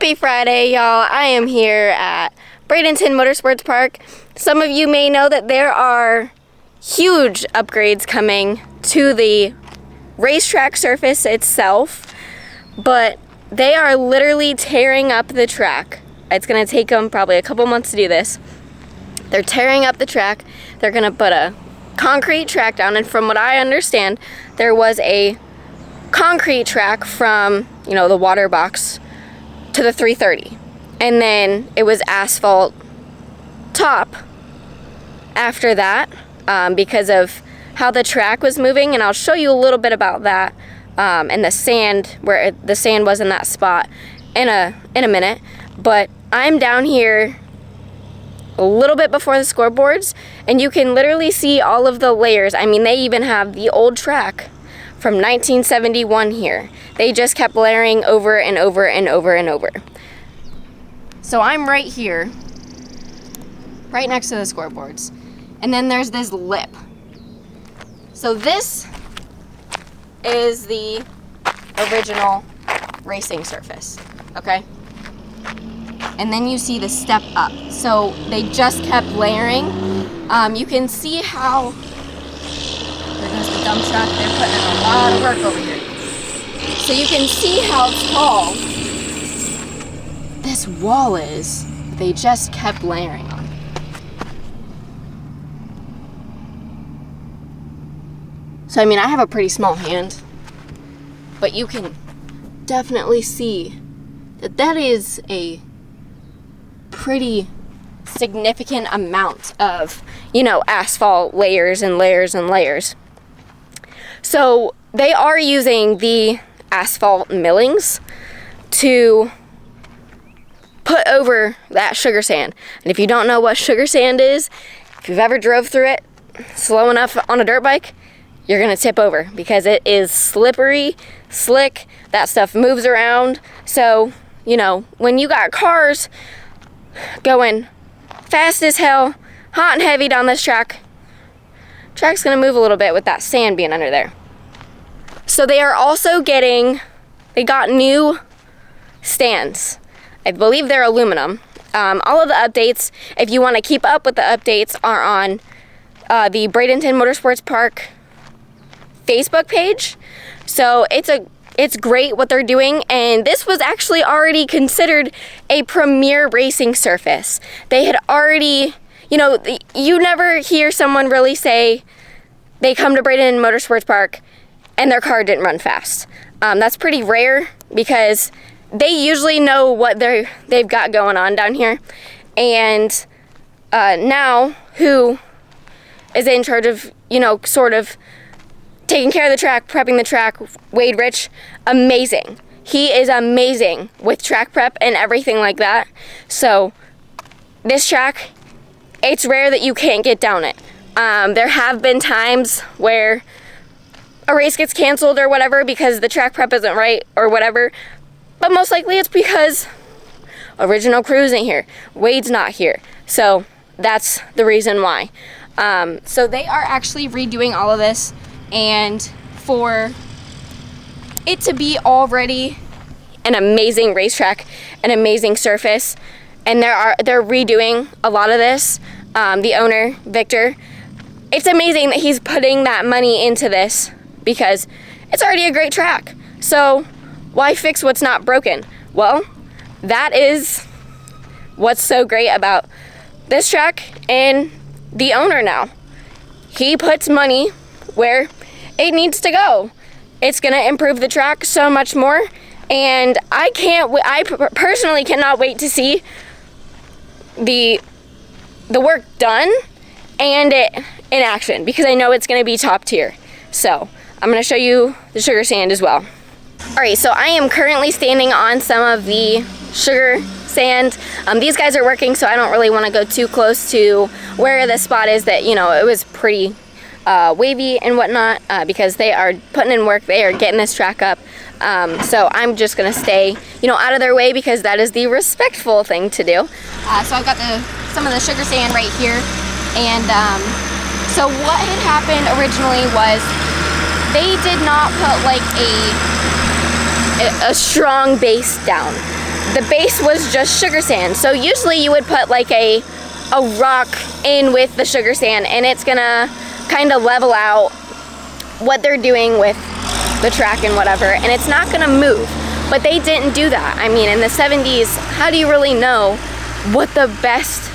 Happy Friday, y'all. I am here at Bradenton Motorsports Park. Some of you may know that there are huge upgrades coming to the racetrack surface itself, but they are literally tearing up the track. It's going to take them probably a couple months to do this. They're tearing up the track. They're going to put a concrete track down, and from what I understand, there was a concrete track from, the water box to the 330, and then it was asphalt top after that because of how the track was moving, and I'll show you a little bit about that and the sand, where the sand was in that spot in a minute. But I'm down here a little bit before the scoreboards, and you can literally see all of the layers. I mean, they even have the old track from 1971 here. They just kept layering over and over and over and over. So I'm right here, right next to the scoreboards. And then there's this lip. So this is the original racing surface, okay? And then you see the step up. So they just kept layering. You can see how, there goes the dump truck, they're putting in a lot of work over here. So you can see how tall this wall is. They just kept layering on. So I mean, I have a pretty small hand, but you can definitely see that that is a pretty significant amount of, asphalt layers and layers and layers. So they are using the asphalt millings to put over that sugar sand. And if you don't know what sugar sand is, if you've ever drove through it slow enough on a dirt bike, you're gonna tip over because it is slippery, slick, that stuff moves around. So, when you got cars going fast as hell, hot and heavy down this track's gonna move a little bit with that sand being under there. So they are also they got new stands. I believe they're aluminum. All of the updates, if you want to keep up with the updates, are on the Bradenton Motorsports Park Facebook page. So it's great what they're doing, and this was actually already considered a premier racing surface. They had already, you never hear someone really say they come to Bradenton Motorsports Park and their car didn't run fast. That's pretty rare because they usually know what they've got going on down here. And now, who is in charge of, sort of taking care of the track, prepping the track, Wade Rich, amazing. He is amazing with track prep and everything like that. So this track, it's rare that you can't get down it. There have been times where a race gets canceled or whatever because the track prep isn't right or whatever, but most likely it's because original crew isn't here. Wade's not here. So that's the reason why. So they are actually redoing all of this, and for it to be already an amazing racetrack, an amazing surface, and they're redoing a lot of this. The owner, Victor, it's amazing that he's putting that money into this because it's already a great track. So why fix what's not broken? Well, that is what's so great about this track and the owner now. He puts money where it needs to go. It's gonna improve the track so much more, and I personally cannot wait to see the work done and it in action, because I know it's gonna be top tier. So I'm gonna show you the sugar sand as well. All right, so I am currently standing on some of the sugar sand. These guys are working, so I don't really want to go too close to where the spot is that, it was pretty wavy and whatnot, because they are putting in work. They are getting this track up. So I'm just going to stay, out of their way, because that is the respectful thing to do. So I've got some of the sugar sand right here. And so what had happened originally was they did not put like a strong base down. the base was just sugar sand. So usually you would put like a rock in with the sugar sand, and it's gonna kind of level out what they're doing with the track and whatever, and it's not gonna move. But they didn't do that. I mean, in the 70s, how do you really know what the best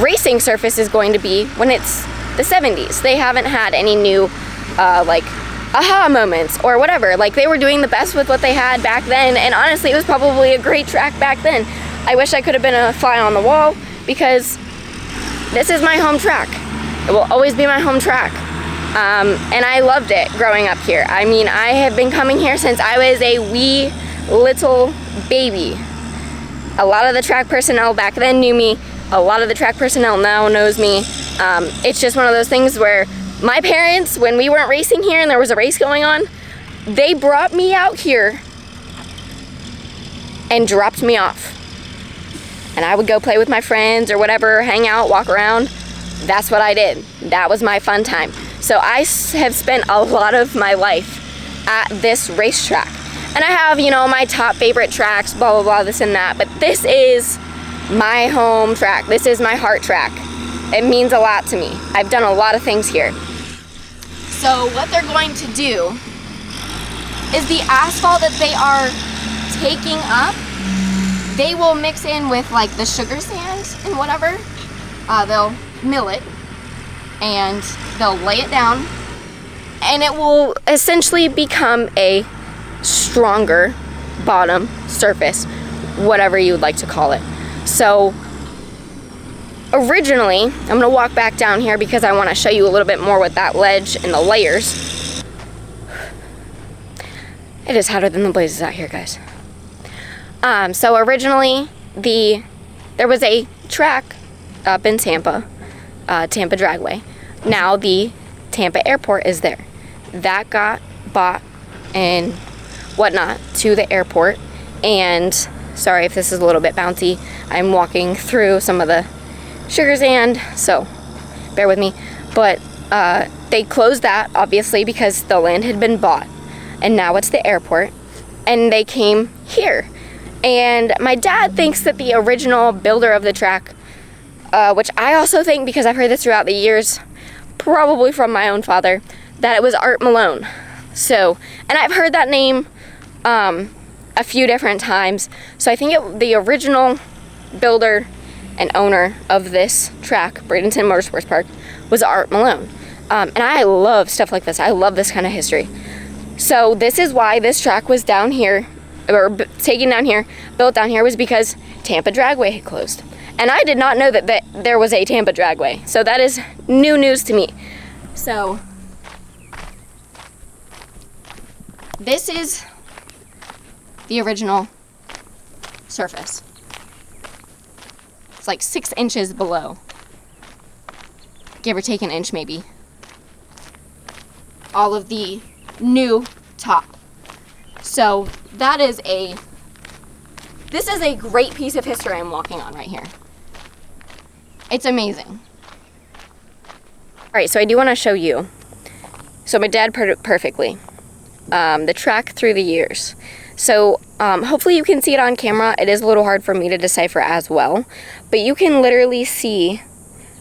racing surface is going to be when it's the 70s? They haven't had any new like aha moments or whatever. Like, they were doing the best with what they had back then, and honestly it was probably a great track back then. I wish I could have been a fly on the wall, because this is my home track. It will always be my home track. And I loved it growing up here. I mean, I have been coming here since I was a wee little baby. A lot of the track personnel back then knew me. A lot of the track personnel now knows me. It's just one of those things where my parents, when we weren't racing here and there was a race going on, they brought me out here and dropped me off. And I would go play with my friends or whatever, hang out, walk around. That's what I did. That was my fun time. So I have spent a lot of my life at this racetrack. And I have, you know, my top favorite tracks, blah, blah, blah, this and that. But this is my home track. This is my heart track. It means a lot to me. I've done a lot of things here. So what they're going to do is the asphalt that they are taking up, they will mix in with like the sugar sand and whatever. They'll mill it and they'll lay it down, and it will essentially become a stronger bottom surface, whatever you would like to call it. So originally, I'm going to walk back down here because I want to show you a little bit more with that ledge and the layers. It is hotter than the blazes out here, guys. So originally, there was a track up in Tampa, Tampa Dragway. Now the Tampa Airport is there. That got bought and whatnot to the airport. And sorry if this is a little bit bouncy. I'm walking through some of the sugar sand, so bear with me. But they closed that, obviously, because the land had been bought. And now it's the airport. And they came here. And my dad thinks that the original builder of the track, which I also think, because I've heard this throughout the years, probably from my own father, that it was Art Malone. So, and I've heard that name a few different times. So I think the original builder and owner of this track, Bradenton Motorsports Park, was Art Malone. And I love stuff like this. I love this kind of history. So this is why this track was down here, or taken down here, built down here, was because Tampa Dragway had closed. And I did not know that there was a Tampa Dragway. So that is new news to me. So this is the original surface. It's like 6 inches below. Give or take an inch maybe. All of the new top. So that is this is a great piece of history I'm walking on right here. It's amazing. All right, so I do want to show you. So my dad put it perfectly. The track through the years. So hopefully you can see it on camera. It is a little hard for me to decipher as well, but you can literally see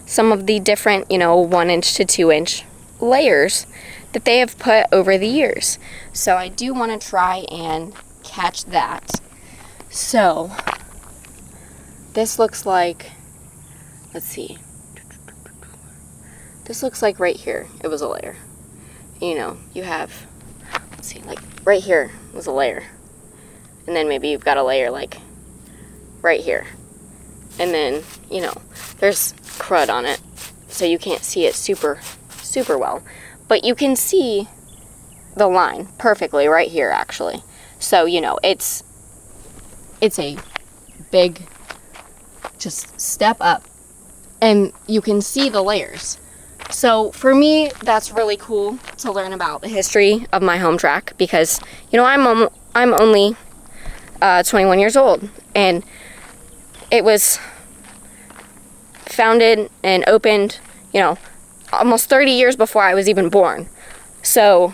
some of the different, 1 inch to 2 inch layers that they have put over the years. So I do want to try and catch that. So this looks like, let's see. This looks like right here, it was a layer. You have, let's see, like right here was a layer. And then maybe you've got a layer like right here. And then, there's crud on it. So you can't see it super, super well. But you can see the line perfectly right here, actually. So, it's a big, just step up. And you can see the layers. So for me, that's really cool to learn about the history of my home track, because, I'm only 21 years old, and it was founded and opened, almost 30 years before I was even born. So,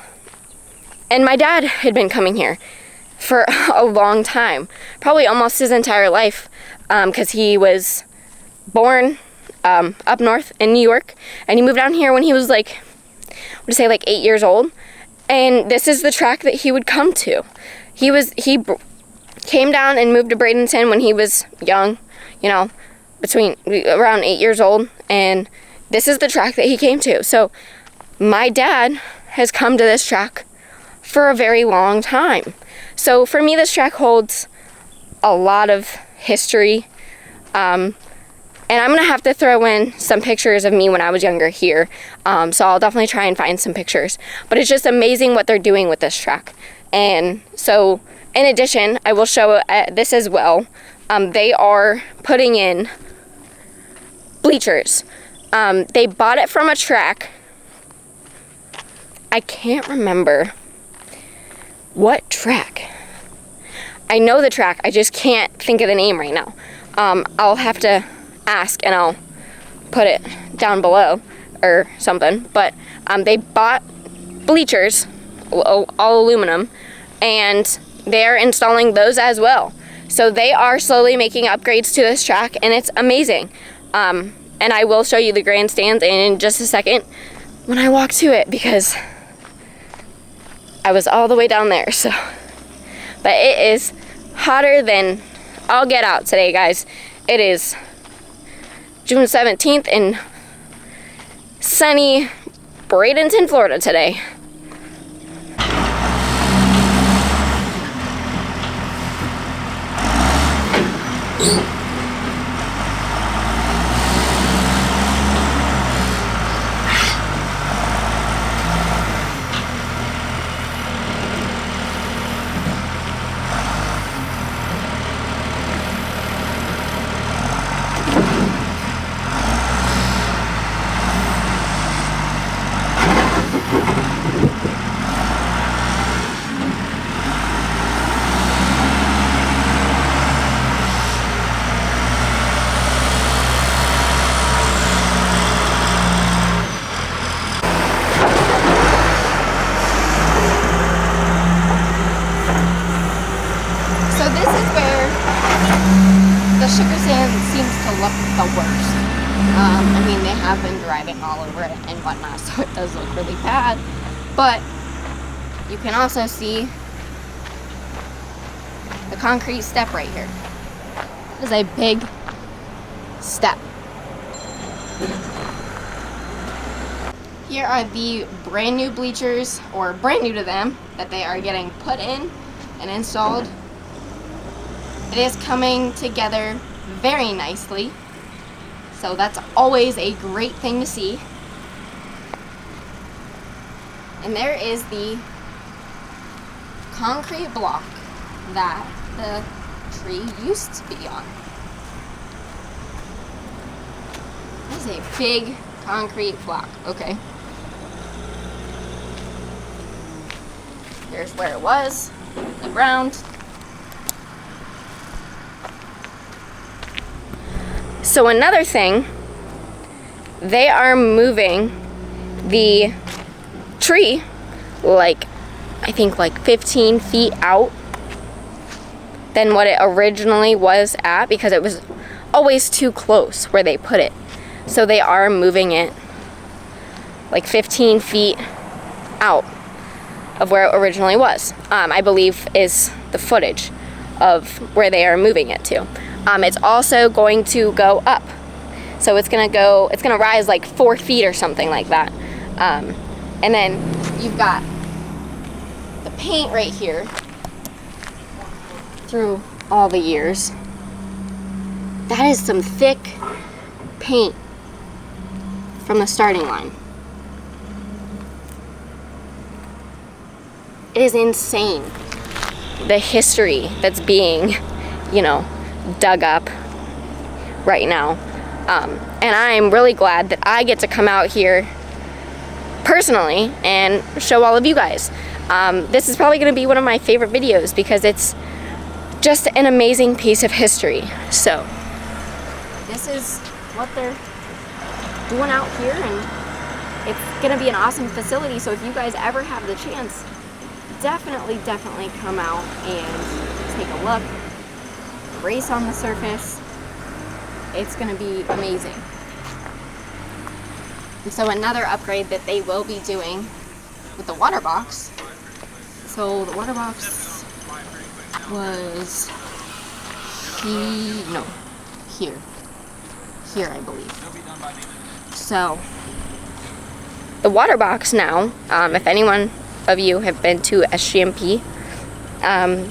and my dad had been coming here for a long time, probably almost his entire life, because he was born up north in New York, and he moved down here when he was like, I would say like 8 years old, and this is the track that he would come to. He came down and moved to Bradenton when he was young, you know, between around 8 years old, and this is the track that he came to. So my dad has come to this track for a very long time. So for me, this track holds a lot of history, and I'm gonna have to throw in some pictures of me when I was younger here, so I'll definitely try and find some pictures. But it's just amazing what they're doing with this track. And so in addition, I will show this as well. They are putting in bleachers. They bought it from a track. I can't remember what track. I know the track, I just can't think of the name right now. I'll have to ask and I'll put it down below or something. But they bought bleachers, all aluminum, and they're installing those as well. So they are slowly making upgrades to this track, and it's amazing. And I will show you the grandstands in just a second when I walk to it, because I was all the way down there. So, but it is hotter than all get out today, guys. It is June 17th in sunny Bradenton, Florida today. Sugar sand seems to look the worst. I mean, they have been driving all over it and whatnot, so it does look really bad. But you can also see the concrete step right here. It is a big step. Here are the brand new bleachers, or brand new to them, that they are getting put in and installed. It is coming together very nicely, so that's always a great thing to see. And there is the concrete block that the tree used to be on. This is a big concrete block. Okay. Here's where it was, the ground. So another thing, they are moving the tree like, I think like 15 feet out than what it originally was at, because it was always too close where they put it. So they are moving it like 15 feet out of where it originally was, I believe is the footage of where they are moving it to. It's also going to go up. So it's gonna rise like 4 feet or something like that. And then you've got the paint right here through all the years. That is some thick paint from the starting line. It is insane, the history that's being, dug up right now. And I'm really glad that I get to come out here personally and show all of you guys. This is probably going to be one of my favorite videos because it's just an amazing piece of history. So this is what they're doing out here, and it's going to be an awesome facility. So if you guys ever have the chance definitely come out and take a look, race on the surface. It's going to be amazing. And so another upgrade that they will be doing with the water box. So the water box was here I believe. So the water box now, if anyone of you have been to SGMP,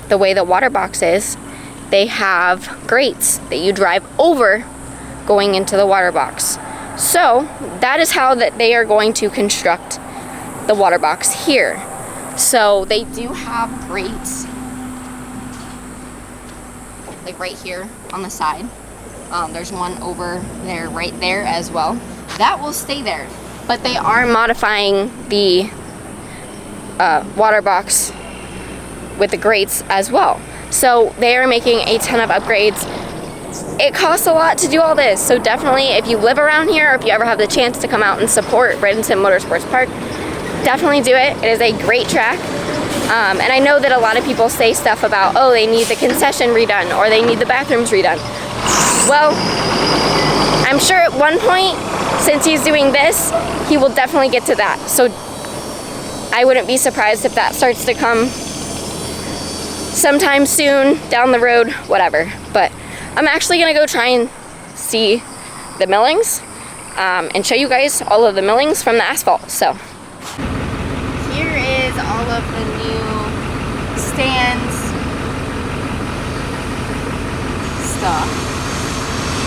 the way the water box is, they have grates that you drive over going into the water box. So that is how that they are going to construct the water box here. So they do have grates like right here on the side. There's one over there, right there as well. That will stay there, but they are modifying the water box with the grates as well. So they are making a ton of upgrades. It costs a lot to do all this, so definitely if you live around here or if you ever have the chance to come out and support Bradenton Motorsports Park, definitely do it. It is a great track. And I know that a lot of people say stuff about, oh, they need the concession redone or they need the bathrooms redone. Well, I'm sure at one point, since he's doing this, he will definitely get to that. So I wouldn't be surprised if that starts to come sometime soon, down the road, whatever. But I'm actually gonna go try and see the millings and show you guys all of the millings from the asphalt. So here is all of the new stands stuff.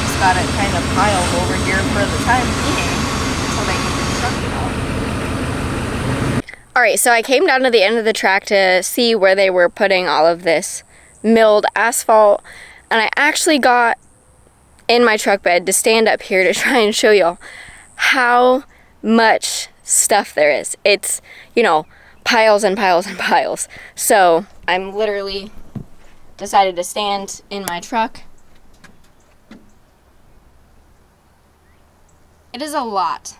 Just got it kind of piled over here for the time being until they can construct it all. Alright, so I came down to the end of the track to see where they were putting all of this milled asphalt, and I actually got in my truck bed to stand up here to try and show y'all how much stuff there is. It's, you know, piles and piles and piles. So I'm literally decided to stand in my truck. It is a lot.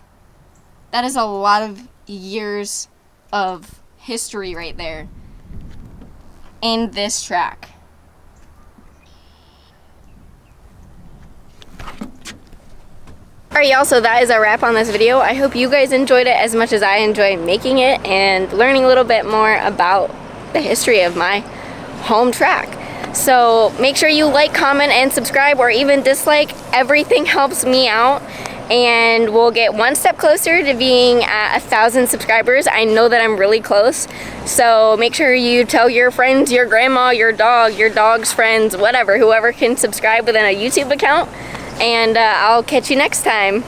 That is a lot of years of history right there in this track. Alright y'all, so that is a wrap on this video. I hope you guys enjoyed it as much as I enjoyed making it and learning a little bit more about the history of my home track. So make sure you like, comment, and subscribe, or even dislike. Everything helps me out, and we'll get one step closer to being at 1,000 subscribers. I know that I'm really close, so make sure you tell your friends, your grandma, your dog's friends, whatever, whoever can subscribe within a YouTube account, and I'll catch you next time.